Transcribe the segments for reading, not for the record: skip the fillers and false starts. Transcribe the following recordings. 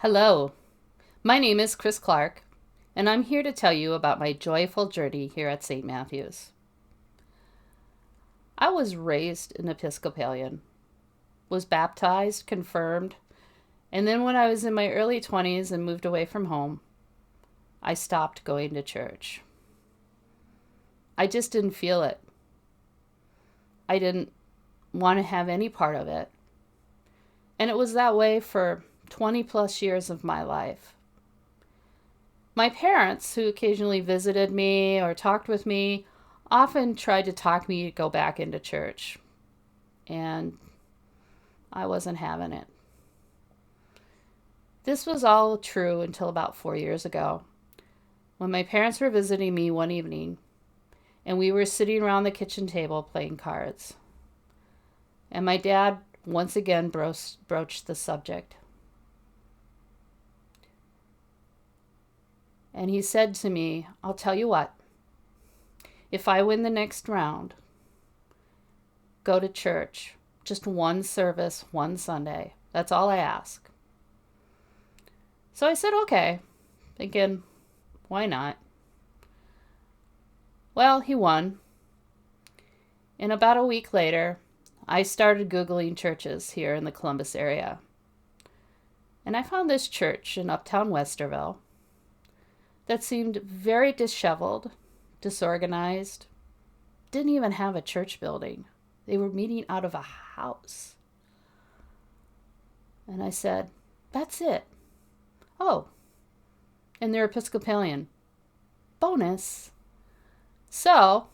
Hello, my name is Krys Clark, and I'm here to tell you about my joyful journey here at St. Matthew's. I was raised an Episcopalian, was baptized, confirmed, and then when I was in my early 20s and moved away from home, I stopped going to church. I just didn't feel it. I didn't want to have any part of it. And it was that way for 20 plus years of my life. My parents, who occasionally visited me or talked with me, often tried to talk me to go back into church. And I wasn't having it. This was all true until about 4 years ago, when my parents were visiting me one evening, and we were sitting around the kitchen table playing cards. And my dad once again broached the subject. And he said to me, "I'll tell you what, if I win the next round, go to church. Just one service, one Sunday. That's all I ask." So I said, okay, thinking, why not? Well, he won. And about a week later, I started Googling churches here in the Columbus area. And I found this church in uptown Westerville that seemed very disheveled, disorganized, didn't even have a church building. They were meeting out of a house. And I said, that's it. Oh, and they're Episcopalian. Bonus. So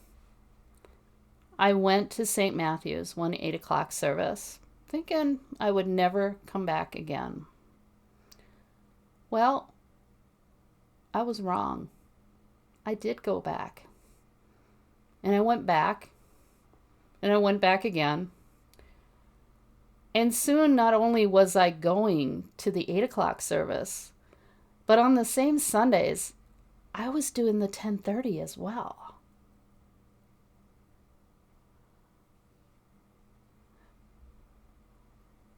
I went to St. Matthew's one 8 o'clock service, thinking I would never come back again. Well, I was wrong. I did go back. And I went back. And I went back again. And soon not only was I going to the 8 o'clock service, but on the same Sundays, I was doing the 10:30 as well.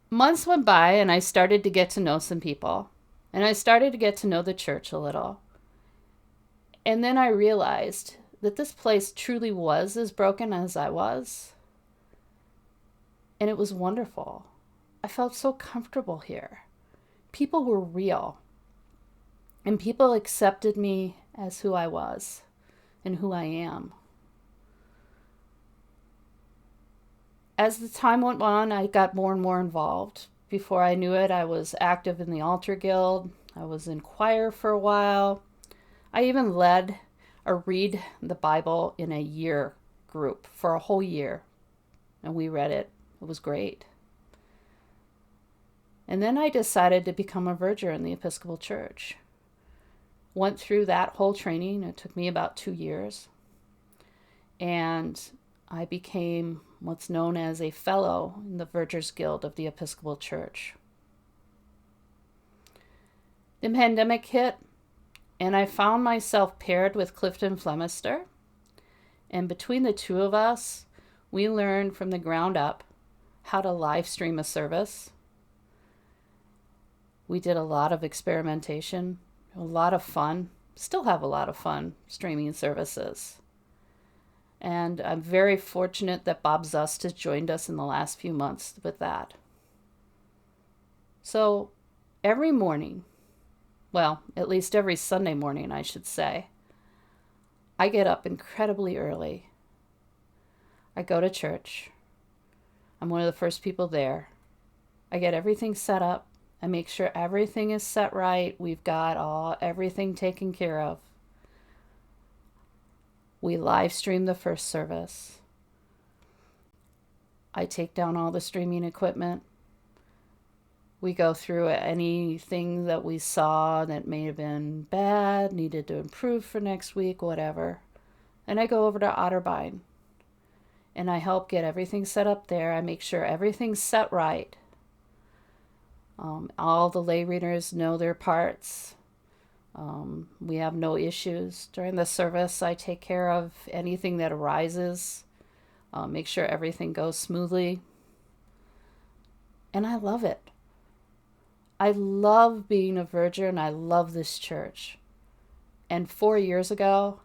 Months went by and I started to get to know some people. And I started to get to know the church a little. And then I realized that this place truly was as broken as I was. And it was wonderful. I felt so comfortable here. People were real. And people accepted me as who I was and who I am. As the time went on, I got more and more involved. Before I knew it, I was active in the altar guild. I was in choir for a while. I even led a read the Bible in a year group for a whole year. And we read it. It was great. And then I decided to become a verger in the Episcopal Church. Went through that whole training. It took me about 2 years. And I became what's known as a fellow in the Vergers Guild of the Episcopal Church. The pandemic hit, and I found myself paired with Clifton Flemister. And between the two of us, we learned from the ground up how to live stream a service. We did a lot of experimentation, a lot of fun, still have a lot of fun streaming services. And I'm very fortunate that Bob Zust has joined us in the last few months with that. So every morning, well, at least every Sunday morning, I should say, I get up incredibly early. I go to church. I'm one of the first people there. I get everything set up. I make sure everything is set right. We've got everything taken care of. We live stream the first service. I take down all the streaming equipment. We go through anything that we saw that may have been bad, needed to improve for next week, whatever. And I go over to Otterbein. And I help get everything set up there. I make sure everything's set right. All the lay readers know their parts. We have no issues. During the service, I take care of anything that arises, make sure everything goes smoothly. And I love it. I love being a verger and I love this church. And 4 years ago,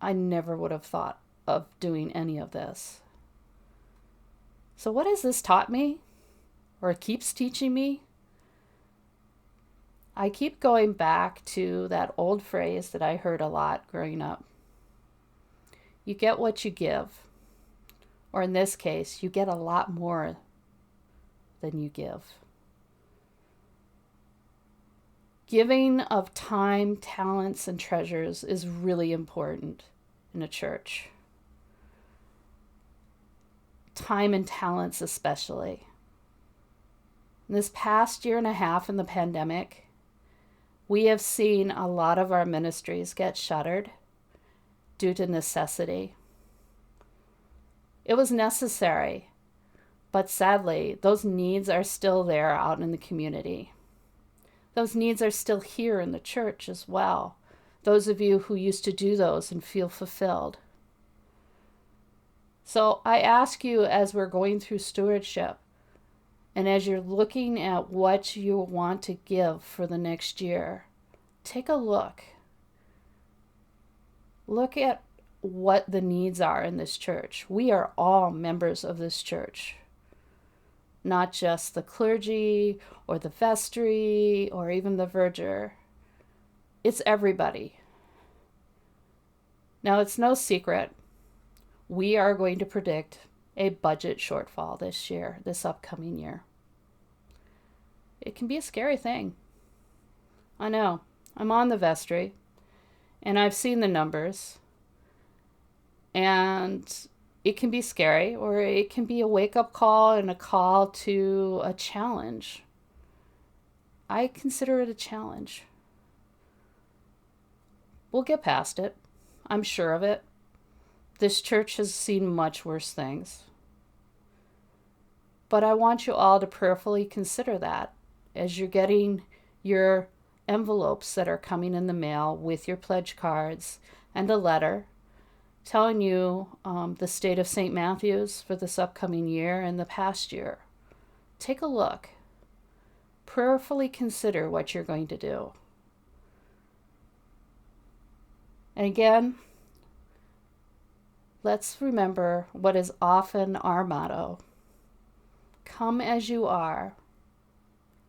I never would have thought of doing any of this. So what has this taught me, or keeps teaching me? I keep going back to that old phrase that I heard a lot growing up. You get what you give. Or in this case, you get a lot more than you give. Giving of time, talents, and treasures is really important in a church. Time and talents especially. In this past year and a half in the pandemic, we have seen a lot of our ministries get shuttered due to necessity. It was necessary, but sadly, those needs are still there out in the community. Those needs are still here in the church as well. Those of you who used to do those and feel fulfilled. So I ask you, as we're going through stewardship, and as you're looking at what you want to give for the next year, take a look. Look at what the needs are in this church. We are all members of this church, not just the clergy or the vestry or even the verger. It's everybody. Now, it's no secret, we are going to predict a budget shortfall this year, this upcoming year. It can be a scary thing. I know. I'm on the vestry, and I've seen the numbers, and it can be scary, or it can be a wake-up call and a call to a challenge. I consider it a challenge. We'll get past it. I'm sure of it. This church has seen much worse things. But I want you all to prayerfully consider that as you're getting your envelopes that are coming in the mail with your pledge cards and a letter telling you the state of St. Matthew's for this upcoming year and the past year. Take a look. Prayerfully consider what you're going to do. And again, let's remember what is often our motto. Come as you are.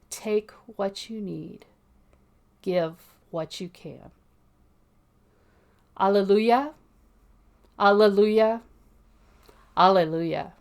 Take what you need. Give what you can. Alleluia. Alleluia. Alleluia.